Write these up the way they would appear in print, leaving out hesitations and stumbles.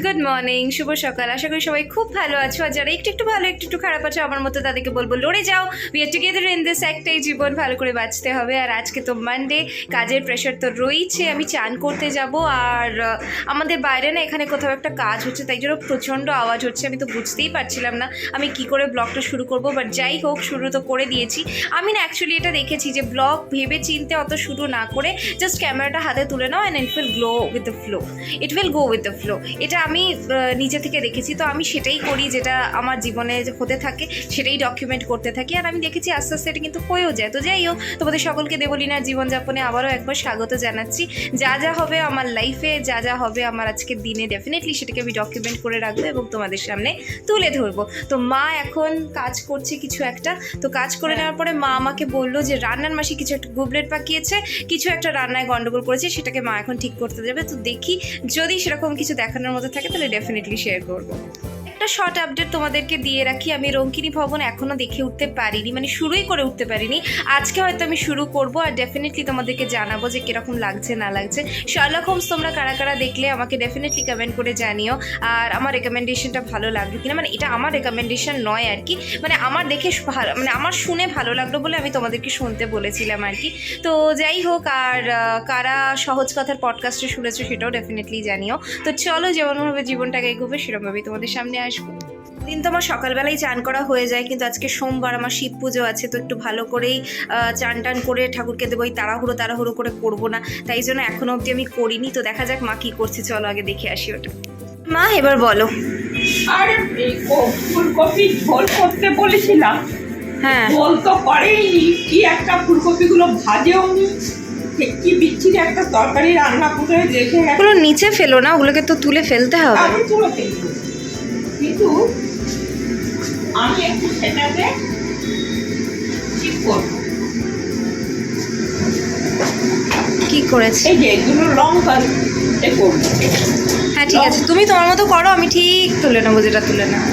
Good morning, শুভ সকাল। আশা করি সবাই খুব ভালো আছো। আর যারা একটু একটু ভালো একটু একটু খারাপ আছো আমার মতো, তাদেরকে বলবো লড়ে যাও, we are together in this. একটাই জীবন, ভালো করে বাঁচতে হবে। আর আজকে তো মানডে, কাজের প্রেশার তো রয়েছে। আমি চান করতে যাব, আর আমাদের বাইরে না এখানে কোথাও একটা কাজ হচ্ছে, তাই জন্য প্রচণ্ড আওয়াজ হচ্ছে। আমি তো বুঝতেই পারছিলাম না আমি কি করে ব্লগটা শুরু করব, বাট যাই হোক শুরু তো করে দিয়েছি। আমি না অ্যাকচুয়ালি এটা দেখেছি যে ব্লগ ভেবে চিনতে অত শুরু না করে জাস্ট ক্যামেরাটা হাতে তুলে নাও and it will glow with the flow, it will go with the flow. এটা আমি নিজে থেকে দেখেছি, তো আমি সেটাই করি, যেটা আমার জীবনে হতে থাকে সেটাই ডকুমেন্ট করতে থাকি। আর আমি দেখেছি আস্তে আস্তে এটা কিন্তু হয়েও যায়। তো যাই হোক, তোমাদের সকলকে দেবলীনার জীবনযাপনে আবারও একবার স্বাগত জানাচ্ছি। যা যা হবে আমার লাইফে, যা যা হবে আমার আজকের দিনে, ডেফিনেটলি সেটাকে আমি ডকুমেন্ট করে রাখবো এবং তোমাদের সামনে তুলে ধরবো। তো মা এখন কাজ করছে কিছু একটা, তো কাজ করে নেওয়ার পরে মা আমাকে বললো যে রান্নার মাসি কিছু একটা গুবলেট পাকিয়েছে, কিছু একটা রান্নায় গন্ডগোল করেছে, সেটাকে মা এখন ঠিক করতে যাবে। তো দেখি যদি সেরকম কিছু দেখানোর মতো থাকে তাহলে ডেফিনেটলি শেয়ার করবো। একটা শর্ট আপডেট তোমাদেরকে দিয়ে রাখি, আমি রঙ্কিনী ভবন এখনও দেখে উঠতে পারিনি, মানে শুরুই করে উঠতে পারিনি। আজকে হয়তো আমি শুরু করব, আর ডেফিনেটলি তোমাদেরকে জানাবো যে কীরকম লাগছে না লাগছে। শার্লক হোমস তোমরা কারা কারা দেখলে আমাকে ডেফিনেটলি কমেন্ট করে জানিও। আর আমার রেকমেন্ডেশনটা ভালো লাগলো কিনা, মানে এটা আমার রেকমেন্ডেশন নয় আর কি, মানে আমার দেখে ভালো, মানে আমার শুনে ভালো লাগলো বলে আমি তোমাদেরকে শুনতে বলেছিলাম আর কি। তো যাই হোক, আর কারা সহজ কথার পডকাস্টে শুনেছো সেটাও ডেফিনেটলি জানিও। তো চলো, যেমনভাবে জীবনটাকে এগোবে সেরকমভাবেই তোমাদের সামনে আসবো। দিন তো আমার সকালবেলায় চান করা হয়ে যায়, কিন্তু আজকে সোমবার, আমার শিব পুজো আছে, তো একটু ভালো করেই চান টান করে ঠাকুরকে দেবো। তাড়াহুড়ো করে করবো না, তাই জন্য এখনো অবধি আমি করিনি। তো দেখা যাক মা কি করছে, চলো আগে দেখে আসি ওটা। মা এবার বলো। আরে ফুলকপি ঝোল করতে বলেছিলাম, হ্যাঁ, ঝোল তো করেইনি, কি একটা ফুলকপিগুলো ভাজেও নি, কি বিচ্ছিরি একটা তরকারি রান্না করে রেখে গেছে। ওগুলো নিচে ফেলো না, ওগুলোকে তো তুলে ফেলতে হবে। আমি তুলে ফেলবো, কিন্তু আমি একটু সেটাকে ঠিক করবো। কি করেছে? এই যে এগুলো লঙ্কা করবো। হ্যাঁ ঠিক আছে, তুমি তোমার মতো করো, আমি ঠিক তুলে নেবো যেটা তুলে নেবো।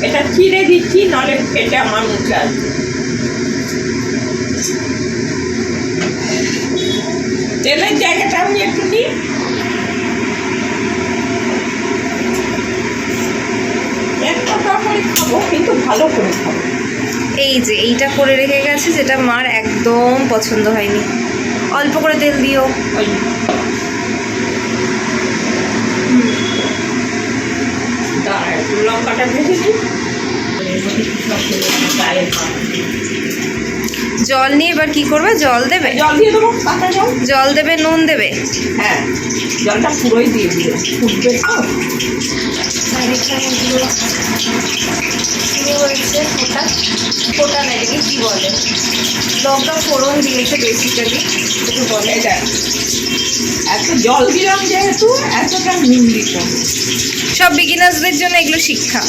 এটা চিড়ে দিচ্ছি, নাহলে এটা আমার মুখে আসবে। তেলের জায়গাটা আমি একটু নিই। একটা তরকারি খাবো, কিন্তু ভালো করে খাবো। এই যে এইটা করে রেখে গেছে, যেটা মার একদম পছন্দ হয়নি। অল্প করে তেল দিও। ওই দাঁড়া, একটু লঙ্কাটা ভেজে দিই। জল নিয়ে এবার কি করবে? জল দেবে? জল দিয়ে দেবো, কাঁচা জল। জল দেবে, নুন দেবে? হ্যাঁ, জলটা পুরোই দিয়ে দিও, ফুটবে তো। ফোটা নেই, কি বলে, লঙ্কা ফোড়ন দিয়েছে বেসিক্যালি, একটু বলে। দেখ, এত জল দিলাম যেহেতু, এতটা নুন দিতাম। সব বিগিনার্সদের জন্য এগুলো শিক্ষা।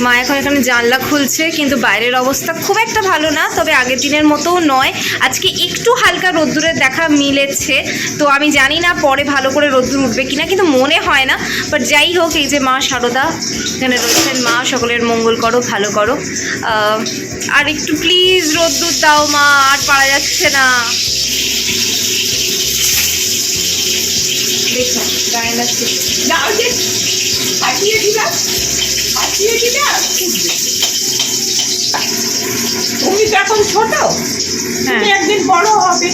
মা এখন এখানে জানলা খুলছে, কিন্তু বাইরের অবস্থা খুব একটা ভালো না, তবে আগের দিনের মতোও নয়। আজকে একটু হালকা রোদ্দুরের দেখা মিলেছে, তো আমি জানি না পরে ভালো করে রোদ্দুর উঠবে কিনা, কিন্তু মনে হয় না। বাট যাই হোক, এই যে মা সারদা এখানে রয়েছেন, মা সকলের মঙ্গল করো, ভালো করো। আর একটু প্লিজ রোদ্দুর দাও মা, আর পারা যাচ্ছে না। দেখো গায়ে লাগছে। যাও যে ফাটিয়ে দিলাম, ফাটিয়ে দিলে আর ফুটবে। তুমি তো এখন ছোট, তুমি একদিন বড় হবে,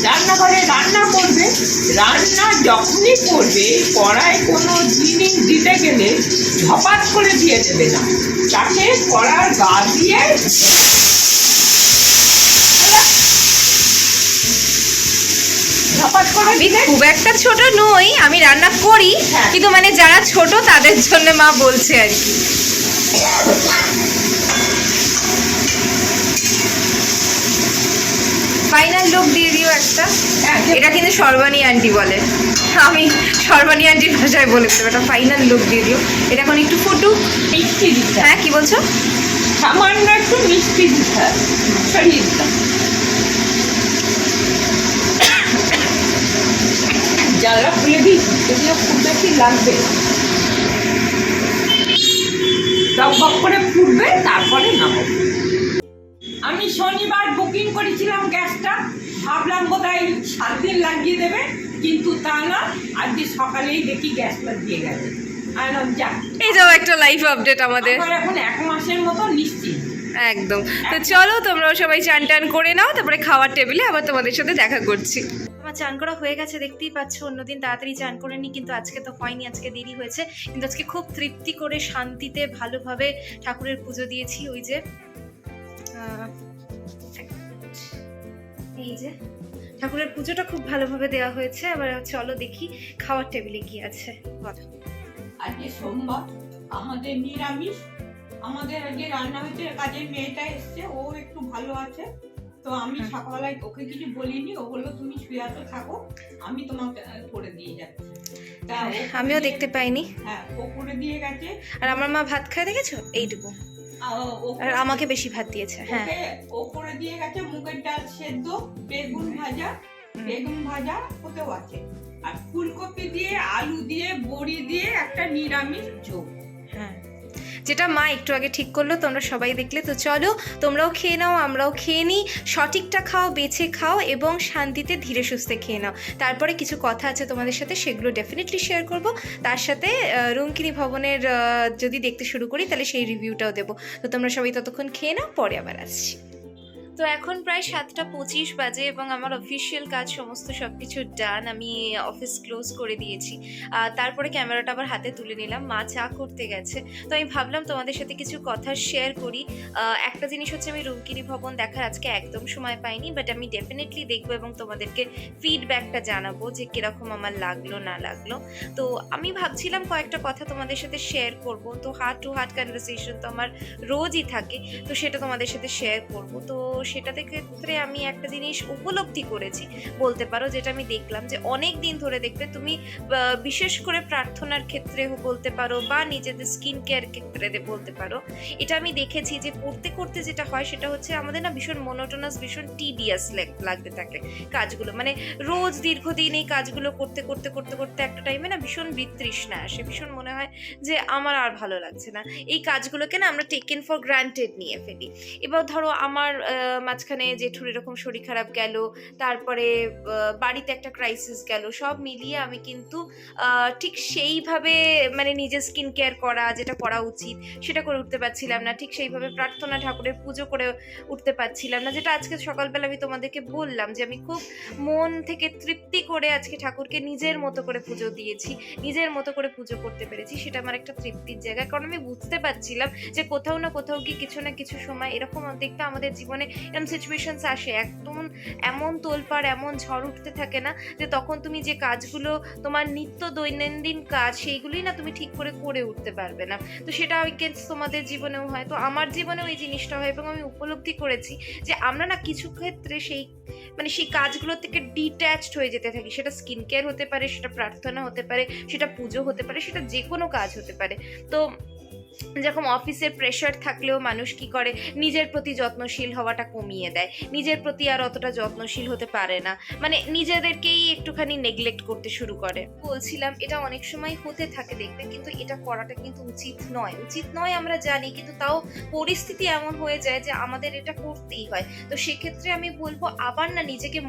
রান্নাঘরে রান্না করবে। রান্না যখনই করবে, কড়ায় কোনো জিনিস দিতে গেলে ঝপাট করে দিয়ে দেবে না, তাকে কড়ার গা দিয়ে ঝপাট করে আমি দিলে। খুব একটা ছোট নই, আমি রান্না করি, হ্যাঁ। কিন্তু মানে যারা ছোট তাদের জন্য মা বলছে আর কি। ফাইনাল লুক দিয়ে দিও একটা। এটা কিন্তু সর্বাণী আন্টি বলে, আমি সর্বাণী আন্টির ভাষায় বলে দেবো, এটা ফাইনাল লুক দিয়ে দিও। এটা এখন একটু ফুটুক। মিষ্টি দিতে, হ্যাঁ কি বলছো? সামান্য একটু মিষ্টি দিতে ছড়িয়ে দিতাম। জানলা খুলে দিই, এগুলো খুব বেশি লাগবে, টক করে ফুটবে, তারপরে নামাবো। আমি শনিবার বুকিং করেছিলাম গ্যাসটা, ভাবলাম বোধহয় 7 দিন লাগিয়ে দেবে, কিন্তু তা না, আজকে সকালেই দেখি গ্যাসটা দিয়ে গেছে। আর যাক, এটাও একটা লাইভ আপডেট আমাদের। আমার এখন 1 মাসের মতো নিশ্চিত। একদম। তো চলো তোমরাও সবাই চান টান করে নাও, তারপরে খাওয়ার টেবিলে আবার তোমাদের সাথে দেখা করছি। আমার চান করা হয়ে গেছে, দেখতেই পাচ্ছ। অন্যদিন তাড়াতাড়ি চান করে নিই, কিন্তু আজকে তো হয়নি, আজকে দেরি হয়েছে। কিন্তু আজকে খুব তৃপ্তি করে শান্তিতে ভালোভাবে ঠাকুরের পুজো দিয়েছি। ওই যে এই যে ঠাকুরের পুজোটা খুব ভালোভাবে দেওয়া হয়েছে। আবার চলো দেখি খাওয়ার টেবিলে কি আছে। বলো। আজকে সোমবার, আমাদের নিরামিষ। আমাদের আজকে রান্না হচ্ছে, কাজের মেয়েটা এসছে, ও একটু ভালো আছে। তো আমি সকালবেলায় ওকে কিছু বলিনি, ও বললো তুমি শুয়ে আছো, থাকো, আমি তোমাকে করে দিয়ে যাচ্ছি। তা আমিও দেখতে পাইনি। হ্যাঁ, ও করে দিয়ে গেছে। আর আমার মা ভাত খায় দেখেছো, এইটুকু। আর আমাকে বেশি ভাত দিয়েছে। হ্যাঁ, ও করে দিয়ে গেছে মুগের ডাল সেদ্ধ, বেগুন ভাজা, বেগুন ভাজা ওতেও আছে, আর ফুলকপি দিয়ে, আলু দিয়ে, বড়ি দিয়ে একটা নিরামিষ ঝোল। হ্যাঁ, যেটা মা একটু আগে ঠিক করলো, তোমরা সবাই দেখলে। তো চলো তোমরাও খেয়ে নাও, আমরাও খেয়ে নিই। সঠিকটা খাও, বেছে খাও এবং শান্তিতে ধীরে সুস্থে খেয়ে নাও। তারপরে কিছু কথা আছে তোমাদের সাথে, সেগুলো ডেফিনেটলি শেয়ার করব। তার সাথে রুঙ্কিনী ভবনের যদি দেখতে শুরু করি, তাহলে সেই রিভিউটাও দেবো। তো তোমরা সবাই ততক্ষণ খেয়ে নাও, পরে আবার আসছি। তো এখন প্রায় 7:25 বাজে এবং আমার অফিসিয়াল কাজ সমস্ত সব কিছু ডান। আমি অফিস ক্লোজ করে দিয়েছি। তারপরে ক্যামেরাটা আবার হাতে তুলে নিলাম। মা চা করতে গেছে, তো আমি ভাবলাম তোমাদের সাথে কিছু কথা শেয়ার করি। একটা জিনিস হচ্ছে, আমি রুঙ্কিনী ভবন দেখার আজকে একদম সময় পাইনি, বাট আমি ডেফিনেটলি দেখবো এবং তোমাদেরকে ফিডব্যাকটা জানাবো যে কীরকম আমার লাগলো না লাগলো। তো আমি ভাবছিলাম কয়েকটা কথা তোমাদের সাথে শেয়ার করব। তো হার্ট টু হার্ট কনভারসেশন তো আমার রোজই থাকে, তো সেটা তোমাদের সাথে শেয়ার করব। তো সেটাতে ক্ষেত্রে আমি একটা জিনিস উপলব্ধি করেছি বলতে পারো, যেটা আমি দেখলাম যে অনেক দিন ধরে দেখবে তুমি, বিশেষ করে প্রার্থনার ক্ষেত্রে বলতে পারো বা নিজেদের স্কিন কেয়ার ক্ষেত্রে বলতে পারো, এটা আমি দেখেছি যে করতে করতে যেটা হয় সেটা হচ্ছে আমাদের না ভীষণ মোনোটোনাস, ভীষণ টিডিয়াস লাগতে থাকে কাজগুলো। মানে রোজ দীর্ঘদিন এই কাজগুলো করতে করতে করতে করতে একটা টাইমে না ভীষণ বিতৃষ্ণা আসে, ভীষণ মনে হয় যে আমার আর ভালো লাগছে না। এই কাজগুলোকে না আমরা টেকেন ফর গ্রান্টেড নিয়ে ফেলি। এবার ধরো আমার মাঝখানে জেঠুর এরকম শরীর খারাপ গেল, তারপরে বাড়িতে একটা ক্রাইসিস গেল, সব মিলিয়ে আমি কিন্তু ঠিক সেইভাবে মানে নিজের স্কিন কেয়ার করা যেটা করা উচিত সেটা করে উঠতে পারছিলাম না। ঠিক সেইভাবে প্রার্থনা, ঠাকুরের পুজো করে উঠতে পারছিলাম না, যেটা আজকে সকালবেলা আমি তোমাদেরকে বললাম যে আমি খুব মন থেকে তৃপ্তি করে আজকে ঠাকুরকে নিজের মতো করে পুজো দিয়েছি, নিজের মতো করে পুজো করতে পেরেছি। সেটা আমার একটা তৃপ্তির জায়গা, কারণ আমি বুঝতে পারছিলাম যে কোথাও না কোথাও কি কিছু না কিছু সময় এরকম দেখবে আমাদের জীবনে এরকম সিচুয়েশনস আসে, একদম এমন তোলপাড়, এমন ঝড় উঠতে থাকে না, যে তখন তুমি যে কাজগুলো তোমার নিত্য দৈনন্দিন কাজ সেইগুলোই না তুমি ঠিক করে করে উঠতে পারবে না। তো সেটা তোমাদের জীবনেও হয়, তো আমার জীবনেও এই জিনিসটা হয় এবং আমি উপলব্ধি করেছি যে আমরা না কিছু ক্ষেত্রে সেই মানে সেই কাজগুলো থেকে ডিট্যাচড হয়ে যেতে থাকি। সেটা স্কিন কেয়ার হতে পারে, সেটা প্রার্থনা হতে পারে, সেটা পুজো হতে পারে, সেটা যে কোনো কাজ হতে পারে। তো যেরকম অফিসের প্রেশার থাকলেও মানুষ কি করে, নিজের প্রতি যত্নশীল হওয়াটা কমিয়ে দেয়, নিজের প্রতি আর অতটা যত্নশীল হতে পারে না, মানে নিজেদেরকেই একটুখানি নেগলেক্ট করতে শুরু করে। বলছিলাম এটা অনেক সময় হতে থাকে দেখবে, কিন্তু এটা করাটা কিন্তু উচিত নয় আমরা জানি, কিন্তু তাও পরিস্থিতি এমন হয়ে যায় যে আমাদের এটা করতেই হয়। তো সেক্ষেত্রে আমি বলবো আবার না নিজেকে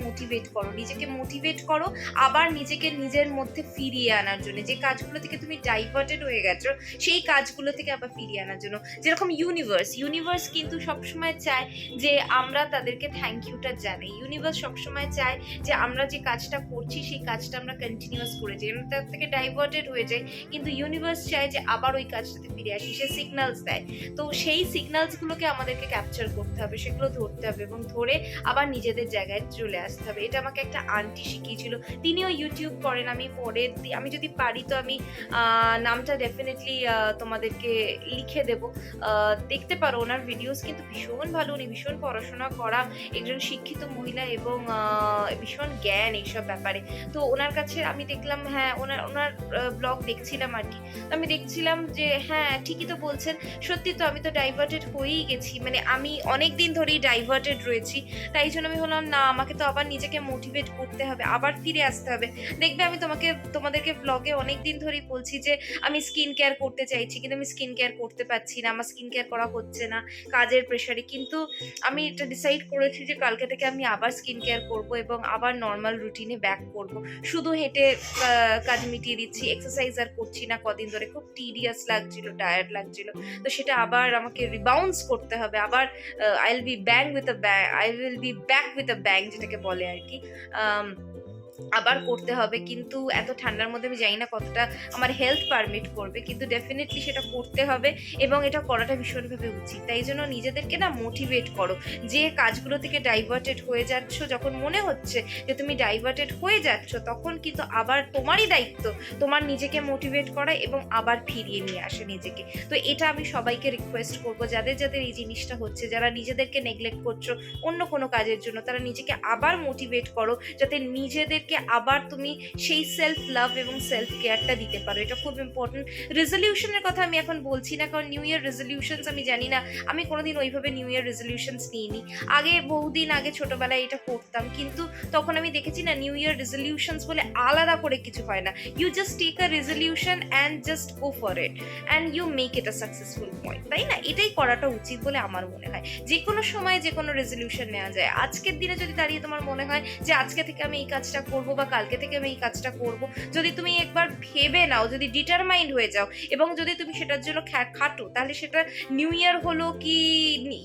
মোটিভেট করো, আবার নিজেকে নিজের মধ্যে ফিরিয়ে আনার জন্য, যে কাজগুলো থেকে তুমি ডাইভার্টেড হয়ে গেছো সেই কাজগুলো থেকে আবার ফিরিয়ে আনার জন্য। যেরকম ইউনিভার্স কিন্তু সবসময় চায় যে আমরা তাদেরকে থ্যাংক ইউটা জানাই। ইউনিভার্স সবসময় চায় যে আমরা যে কাজটা করছি সেই কাজটা আমরা কন্টিনিউয়াস করে যাই, আমরা তার থেকে ডাইভার্টেড হয়ে যাই, কিন্তু ইউনিভার্স চায় যে আবার ওই কাজটাতে ফিরে আসি, সে সিগন্যালস দেয়। তো সেই সিগন্যালসগুলোকে আমাদেরকে ক্যাপচার করতে হবে, সেগুলো ধরতে হবে এবং ধরে আবার নিজেদের জায়গায় চলে আসতে হবে। এটা আমাকে একটা আন্টি শিখিয়েছিল, তিনিও ইউটিউব করেন। আমি যদি পারি তো আমি নামটা ডেফিনেটলি তোমাদেরকে লিখে দেব, দেখতে পারো। ওনার ভিডিওস কিন্তু ভীষণ ভালো, উনি ভীষণ পড়াশোনা করা একজন শিক্ষিত মহিলা এবং ভীষণ জ্ঞান এইসব ব্যাপারে। তো ওনার কাছে আমি দেখলাম, হ্যাঁ ওনার ব্লগ দেখছিলাম আর কি, তো আমি দেখছিলাম যে হ্যাঁ ঠিকই তো বলছেন, সত্যি তো আমি তো ডাইভার্টেড হয়েই গেছি, মানে আমি অনেক দিন ধরেই ডাইভার্টেড রয়েছি। তাই জন্য আমি হলাম না, আমাকে তো আবার নিজেকে মোটিভেট করতে হবে, আবার ফিরে আসতে হবে। দেখবে আমি তোমাদেরকে ব্লগে অনেক দিন ধরেই বলছি যে আমি স্কিন কেয়ার করতে চাইছি, কিন্তু আমি স্কিন স্কিন কেয়ার করতে পারছি না, আমার স্কিন কেয়ার করা হচ্ছে না কাজের প্রেশারে, কিন্তু আমি এটা ডিসাইড করেছি যে কালকে থেকে আমি আবার স্কিন কেয়ার করবো এবং আবার নর্মাল রুটিনে ব্যাক করব। শুধু হেঁটে কাজ মিটিয়ে দিচ্ছি, এক্সারসাইজ আর করছি না কদিন ধরে, খুব টিডিয়াস লাগছিল, টায়ার্ড লাগছিল। তো সেটা আবার আমাকে রিবাউন্স করতে হবে, আবার I will be back with a bang যেটাকে বলে আর কি, আবার করতে হবে। কিন্তু এত ঠান্ডার মধ্যে আমি জানি না কতটা আমার হেলথ পারমিট করবে, কিন্তু ডেফিনেটলি সেটা করতে হবে এবং এটা করাটা ভীষণভাবে উচিত। তাই জন্য নিজেদেরকে না মোটিভেট করো, যে কাজগুলো থেকে ডাইভার্টেড হয়ে যাচ্ছ, যখন মনে হচ্ছে যে তুমি ডাইভার্টেড হয়ে যাচ্ছ, তখন কিন্তু আবার তোমারই দায়িত্ব তোমার নিজেকে মোটিভেট করা এবং আবার ফিরিয়ে নিয়ে আসে নিজেকে। তো এটা আমি সবাইকে রিকোয়েস্ট করবো, যাদের যাদের এই জিনিসটা হচ্ছে, যারা নিজেদেরকে নেগলেক্ট করছো অন্য কোনো কাজের জন্য, তারা নিজেকে আবার মোটিভেট করো, যাতে নিজেদেরকে আবার তুমি সেই সেলফ লাভ এবং সেলফ কেয়ারটা দিতে পারো। এটা খুব ইম্পর্টেন্ট। রেজলিউশনের কথা আমি এখন বলছি না, কারণ নিউ ইয়ার রেজলিউশনস আমি জানি না, আমি কোনোদিন ওইভাবে নিউ ইয়ার রেজলিউশনস নিইনি। আগে বহুদিন আগে ছোটবেলায় এটা করতাম, কিন্তু তখন আমি দেখেছি না, নিউ ইয়ার রেজলিউশনস বলে আলাদা করে কিছু হয় না। You just take a resolution and just go for it and you make it a successful point, তাই না? এটাই করাটা উচিত বলে আমার মনে হয়। যে কোনো সময় যে কোনো রেজলিউশন নেওয়া যায়। আজকের দিনে যদি দাঁড়িয়ে তোমার মনে হয় যে আজকে থেকে আমি এই কাজটা করবো বা কালকে থেকে আমি এই কাজটা করব, যদি তুমি একবার ভেবে নাও, যদি ডিটারমাইন্ড হয়ে যাও এবং যদি তুমি সেটার জন্য খাটো, তাহলে সেটা নিউ ইয়ার হলো কি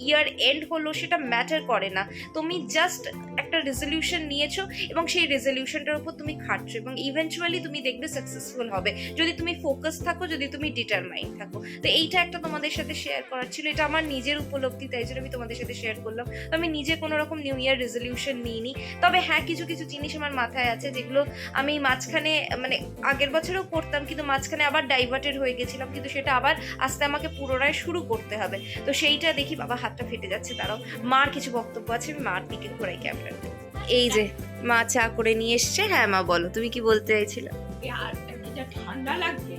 ইয়ার এন্ড হলো সেটা ম্যাটার করে না। তুমি জাস্ট একটা রেজলিউশন নিয়েছো এবং সেই রেজলিউশনটার উপর তুমি খাটছো এবং ইভেনচুয়ালি তুমি দেখবে সাকসেসফুল হবে, যদি তুমি ফোকাস থাকো, যদি তুমি ডিটারমাইন্ড থাকো। তো এইটা একটা তোমাদের সাথে শেয়ার করার ছিল, এটা আমার নিজের উপলব্ধি, তাই জন্য আমি তোমাদের সাথে শেয়ার করলাম। আমি নিজে কোনো রকম নিউ ইয়ার রেজলিউশন নিইনি, তবে হ্যাঁ কিছু কিছু জিনিস আমার মাথায় আছে যেগুলো আমি মাঝখানে, মানে আগের বছরেও করতাম, কিন্তু মাঝখানে আবার ডাইভার্টেড হয়ে গেছিলাম, কিন্তু সেটা আবার আস্তে আমাকে পুনরায় শুরু করতে হবে। তো সেইটা দেখি, বাবা হাতটা ফেটে যাচ্ছে, তারাও মার কিছু বক্তব্য আছে, আমি মার দিকে ঘোরাই ক্যামেরা। এই যে মা চা করে নিয়ে এসছে। হ্যাঁ মা বলো, তুমি কি বলতে চাইছিলে? আর এটা ঠান্ডা লাগছে,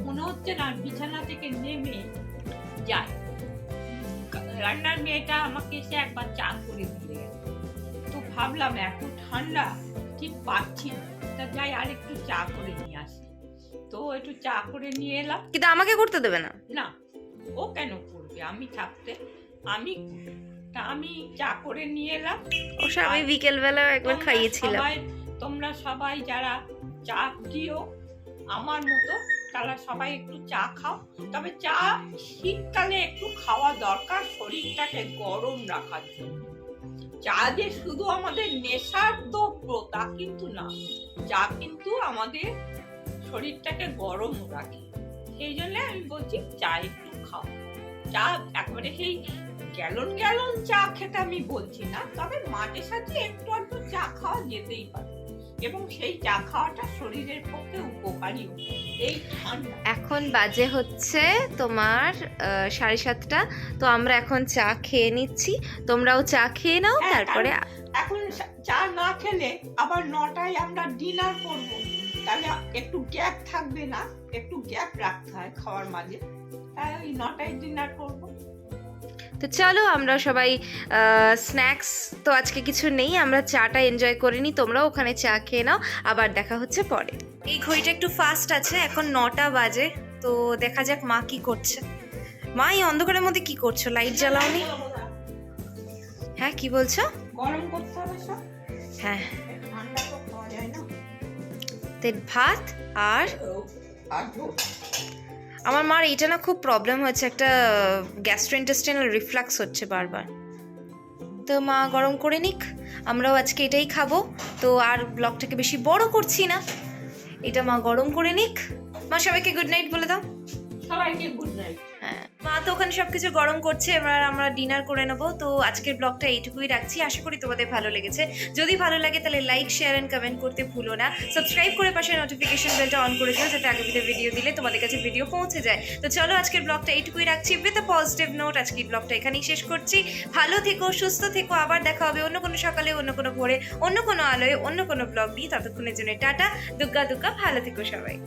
মনে হচ্ছে না বিছানা থেকে নেমে যায়। রান্নার মেয়েটা আমাকে এসে একবার চা করে দিয়ে গেছে, তো ভাবলাম এত ঠান্ডা ঠিক পাচ্ছি না, তা যাই আর একটু চা করে নিয়ে আসি। তো একটু চা করে নিয়ে এলাম। কিন্তু আমাকে করতে দেবে না? না, ও কেন করবে, আমি থাকতে আমি চা করে নিয়ে এলাম। আমি বিকেল বেলা একবার খাইয়েছিলাম। তোমরা সবাই যারা চা প্রিয় আমার মতো, তারা সবাই একটু চা খাও। তবে চা শীতকালে একটু খাওয়া দরকার শরীরটাকে গরম রাখার জন্য। চা যে শুধু আমাদের নেশার দ্রব্য তা কিন্তু না, চা কিন্তু আমাদের শরীরটাকে গরম রাখে। সেই জন্য আমি বলছি চা একটু খাও। চা একেবারে সেই গ্যালন গ্যালন চা খেতে আমি বলছি না, তবে মাঝে সাঝে একটু একটু চা খাওয়া যেতেই পারে এবং সেই চা খাওয়াটা শরীরের পক্ষে উপকারী। এই ঠান্ডা এখন বাজে হচ্ছে তোমার 7:30, তো আমরা এখন চা খেয়ে নিচ্ছি, তোমরাও চা খেয়ে নাও। তারপরে এখন চা না খেলে আবার 9টায় আমরা ডিনার করব, তাহলে একটু গ্যাপ থাকবে না, একটু গ্যাপ রাখতে হয় খাওয়ার মাঝে, তাই ওই 9টায় ডিনার করব। তো চলো আমরা সবাই স্ন্যাক্স তো আজকে কিছু নেই, আমরা চাটা এনজয় করে নিই, তোমরাও ওখানে চা খেয়ে নাও, আবার দেখা হচ্ছে পরে। এই ঘড়িটা একটু ফাস্ট আছে, এখন 9টা বাজে, তো দেখা যাক মা কি করছে। মা এই অন্ধকারের মধ্যে কি করছো, লাইট জ্বালাওনি? হ্যাঁ কি বলছো? গরম করতে হবে সব। হ্যাঁ, ঠান্ডা তো খাওয়া যায় না। ভাত আর আমার মার এইটা না খুব প্রবলেম হচ্ছে, একটা গ্যাস্ট্রোইন্টেস্টাইনাল রিফ্লাক্স হচ্ছে বারবার। তো মা গরম করে নিক, আমরাও আজকে এটাই খাবো। তো আর ব্লগটাকে বেশি বড় করছি না, এটা মা গরম করে নিক। মা সবাইকে গুড নাইট বলে দাও। সবাইকে গুড নাইট। হ্যাঁ, মা তো ওখানে সবকিছু গরম করছে, এবার আমরা ডিনার করে নেবো। তো আজকের ব্লগটা এইটুকুই রাখছি, আশা করি তোমাদের ভালো লেগেছে। যদি ভালো লাগে তাহলে লাইক, শেয়ার এন্ড কমেন্ট করতে ভুলো না। সাবস্ক্রাইব করে পাশে নোটিফিকেশন বেলটা অন করে দিও, যাতে আগামী ভিডিও দিলে তোমাদের কাছে ভিডিও পৌঁছে যায়। তো চলো আজকের ব্লগটা এইটুকুই রাখছি উইথ আ পজিটিভ নোট। আজকের ব্লগটা এখানেই শেষ করছি। ভালো থেকো, সুস্থ থেকো, আবার দেখা হবে অন্য কোনো সকালে, অন্য কোনো ভোরে, অন্য কোনো আলোয়, অন্য কোনো ব্লগ নিয়ে। ততক্ষণের জন্য টাটা, দুগ্গা দুগ্গা, ভালো থেকো সবাই।